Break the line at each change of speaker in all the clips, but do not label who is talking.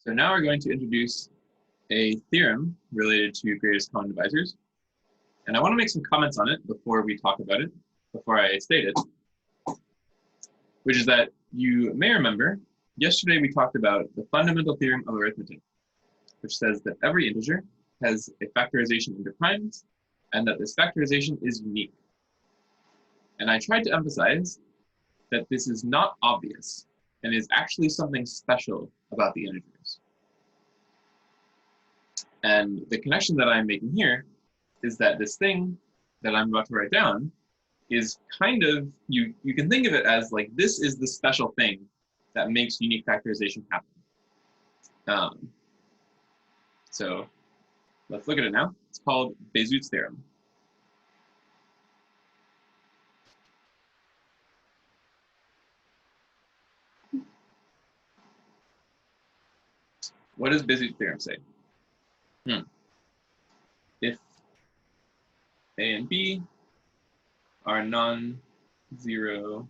So now we're going to introduce a theorem related to greatest common divisors. And I want to make some comments on it before we talk about it, before I state it, which is that you may remember, yesterday we talked about the fundamental theorem of arithmetic, which says that every integer has a factorization into primes, and that this factorization is unique. And I tried to emphasize that this is not obvious and is actually something special about the integers. And the connection that I'm making here is that this thing that I'm about to write down is kind of, you can think of it as like, this is the special thing that makes unique factorization happen. So let's look at it now. It's called Bézout's theorem. What does Bézout's theorem say? If A and B are non-zero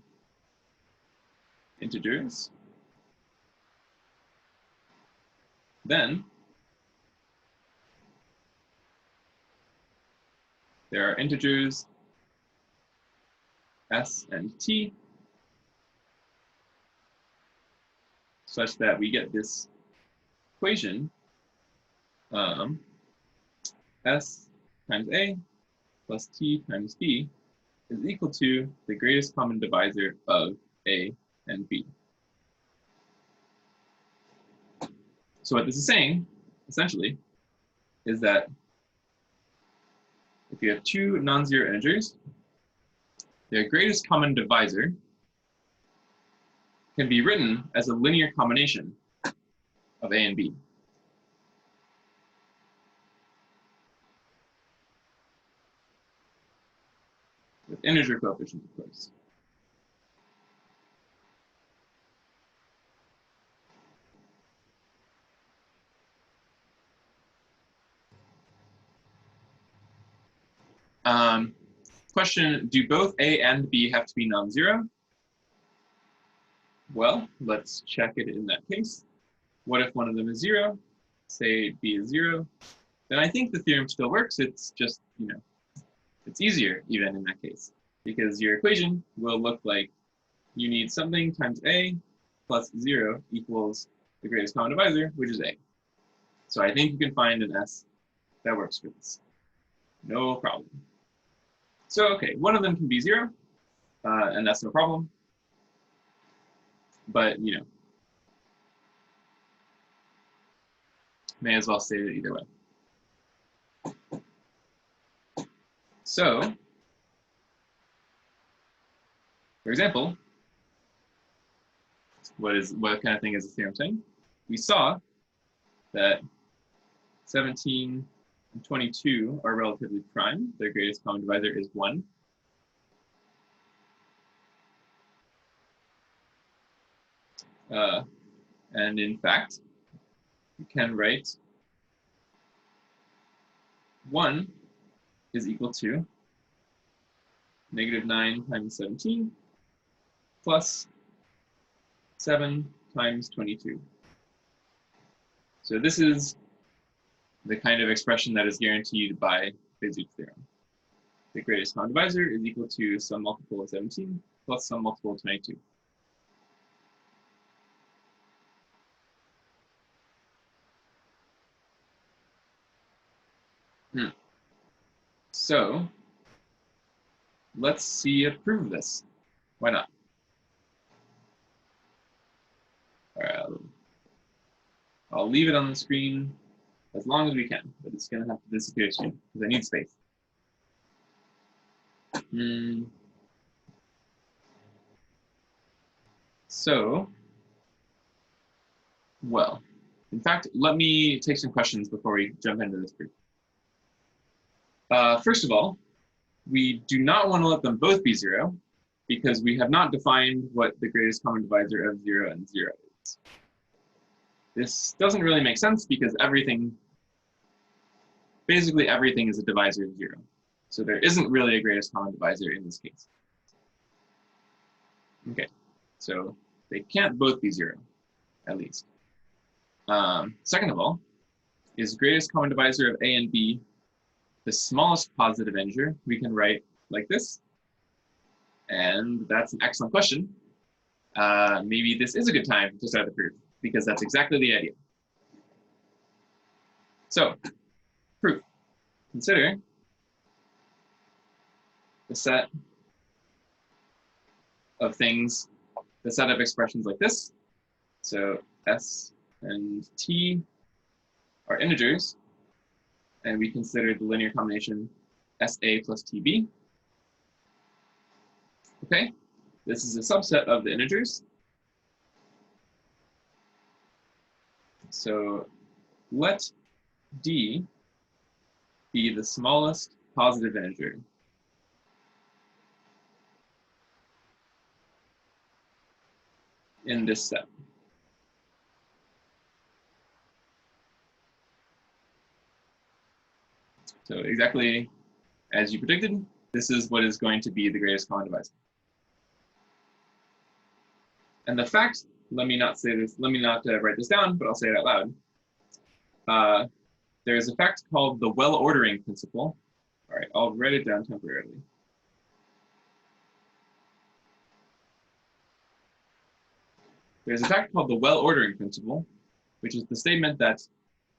integers, then there are integers s and t such that we get this equation s times a plus t times b is equal to the greatest common divisor of a and b. So what this is saying, essentially, is that if you have two non-zero integers, their greatest common divisor can be written as a linear combination of a and b. With integer coefficients, of course. Question, do both A and B have to be non-zero? Well, let's check it in that case. What if one of them is 0? Say B is 0. Then I think the theorem still works. It's just, it's easier even in that case, because your equation will look like you need something times A plus 0 equals the greatest common divisor, which is A. So I think you can find an S that works for this. No problem. So, okay, one of them can be 0, and that's no problem. But, may as well say it either way. So, for example, what kind of thing is the theorem saying? We saw that 17 and 22 are relatively prime. Their greatest common divisor is 1. And in fact, you can write 1 is equal to -9 times 17 plus 7 times 22. So this is the kind of expression that is guaranteed by Bézout's theorem. The greatest common divisor is equal to some multiple of 17 plus some multiple of 22. So let's see it prove this. Why not? All right, I'll leave it on the screen as long as we can, but it's going to have to disappear soon because I need space. So, well, in fact, let me take some questions before we jump into this proof. First of all, we do not want to let them both be 0 because we have not defined what the greatest common divisor of 0 and 0 is. This doesn't really make sense because basically everything is a divisor of 0. So there isn't really a greatest common divisor in this case. Okay, so they can't both be 0, at least. Second of all, is greatest common divisor of A and B the smallest positive integer? We can write like this. And that's an excellent question. Maybe this is a good time to start the proof, because that's exactly the idea. So, proof. Consider the set of things, the set of expressions like this. So S and T are integers, and we consider the linear combination SA plus TB. Okay, this is a subset of the integers. So let D be the smallest positive integer. In this set. So exactly as you predicted, this is what is going to be the greatest common divisor. And the fact, let me not say this, let me not write this down, but I'll say it out loud. There's a fact called the well-ordering principle. All right, I'll write it down temporarily. There's a fact called the well-ordering principle, which is the statement that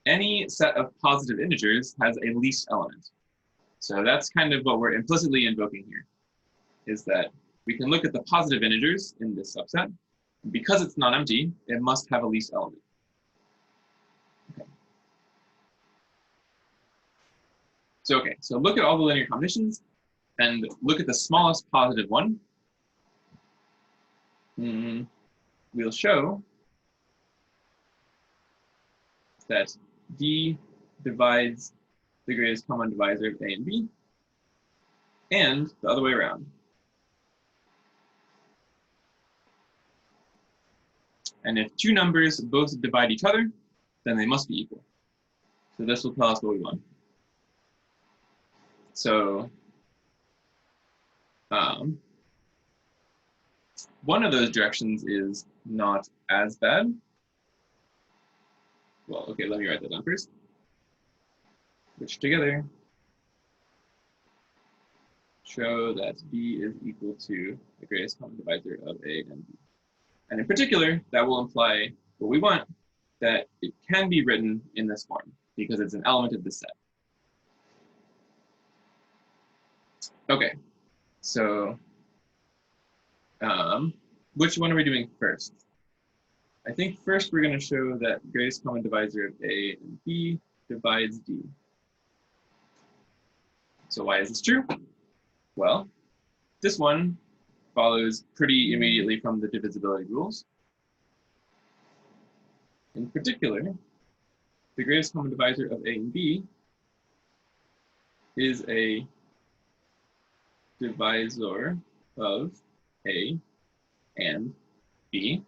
any set of positive integers has a least element. So that's kind of what we're implicitly invoking here, is that we can look at the positive integers in this subset. And because it's non-empty, it must have a least element. Okay. So look at all the linear combinations and look at the smallest positive one. We'll show that D divides the greatest common divisor of A and B, and the other way around. And if two numbers both divide each other, then they must be equal. So this will tell us what we want. So one of those directions is not as bad. Well, okay, let me write that down first. Which together show that B is equal to the greatest common divisor of A and B. And in particular, that will imply what we want, that it can be written in this form because it's an element of this set. Okay, so which one are we doing first? I think first we're going to show that greatest common divisor of A and B divides D. So why is this true? Well, this one follows pretty immediately from the divisibility rules. In particular, the greatest common divisor of A and B is a divisor of A and B.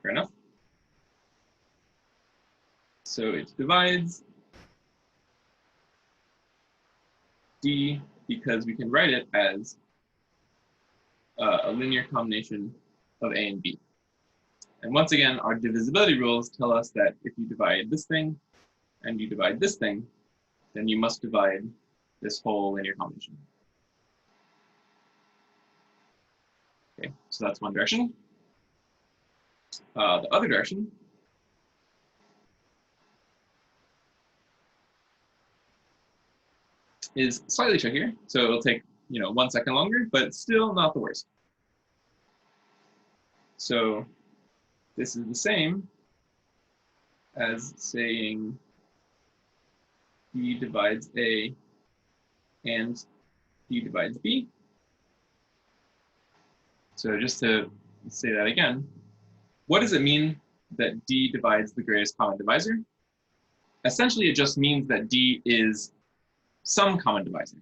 Fair enough. So it divides D because we can write it as a linear combination of A and B. And once again, our divisibility rules tell us that if you divide this thing and you divide this thing, then you must divide this whole linear combination. Okay, so that's one direction. The other direction is slightly trickier, so it'll take 1 second longer, but still not the worst. So this is the same as saying D divides A and D divides B. So just to say that again, what does it mean that D divides the greatest common divisor? Essentially, it just means that D is some common divisor.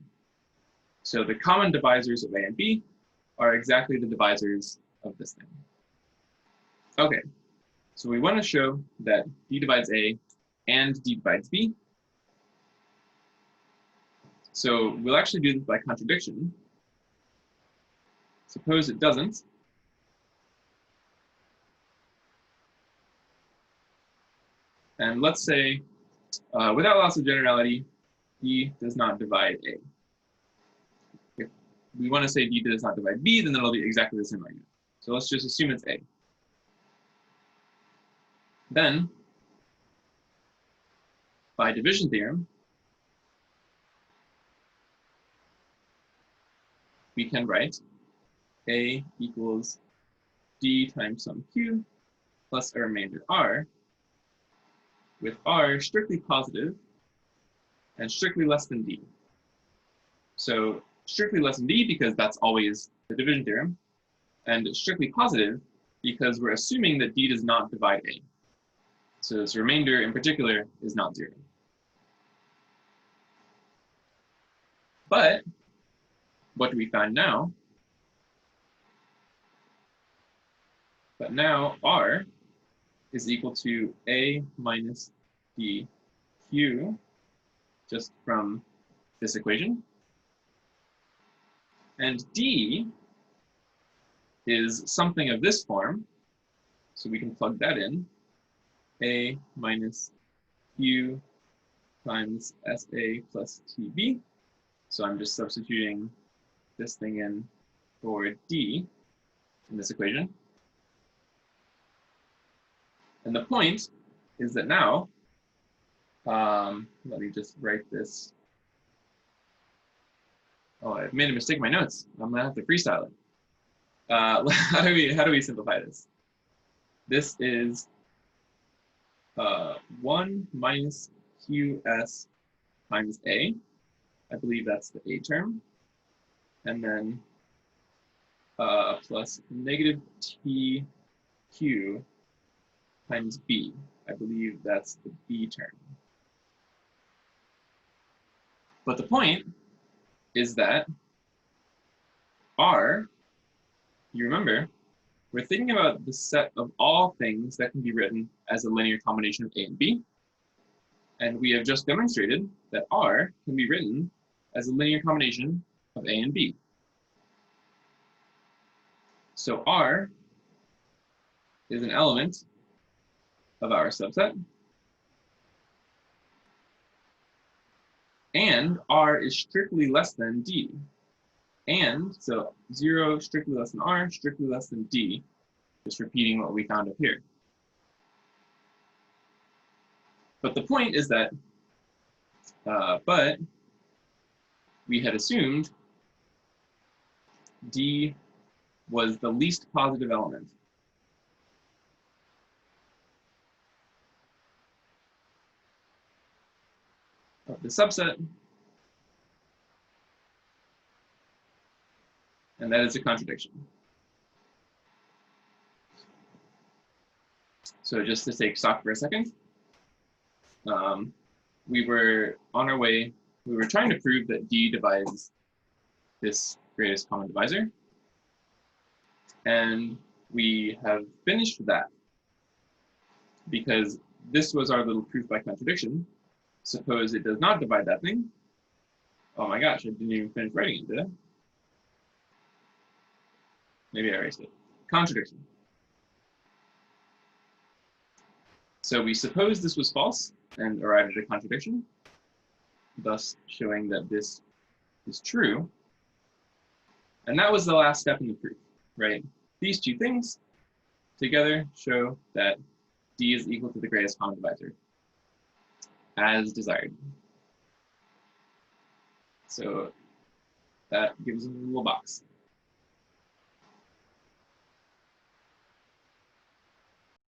So the common divisors of A and B are exactly the divisors of this thing. Okay, so we want to show that D divides A and D divides B. So we'll actually do this by contradiction. Suppose it doesn't. And let's say, without loss of generality, D does not divide A. If we want to say D does not divide B, then it'll be exactly the same argument. So let's just assume it's A. Then, by division theorem, we can write A equals D times some Q plus a remainder R, with R strictly positive and strictly less than D. So strictly less than D because that's always the division theorem, and strictly positive because we're assuming that D does not divide A. So this remainder in particular is not 0. But what do we find now? But now R is equal to A minus DQ, just from this equation. And D is something of this form, so we can plug that in. A minus Q times SA plus TB. So I'm just substituting this thing in for D in this equation. And the point is that now, let me just write this. Oh, I've made a mistake in my notes. I'm gonna have to freestyle it. How do we simplify this? This is 1 minus QS times A. I believe that's the A term. And then plus negative TQ times B. I believe that's the B term. But the point is that R, you remember, we're thinking about the set of all things that can be written as a linear combination of A and B. And we have just demonstrated that R can be written as a linear combination of A and B. So R is an element of our subset. And R is strictly less than D. And so 0 strictly less than R, strictly less than D, just repeating what we found up here. But the point is that, but we had assumed D was the least positive element. Of the subset, and that is a contradiction. So just to take stock for a second, we were on our way, we were trying to prove that D divides this greatest common divisor, and we have finished that because this was our little proof by contradiction. Suppose it does not divide that thing. Oh my gosh, I didn't even finish writing it, did I? Maybe I erased it. Contradiction. So we suppose this was false and arrived at a contradiction, thus showing that this is true. And that was the last step in the proof, right? These two things together show that D is equal to the greatest common divisor, as desired. So that gives us a little box.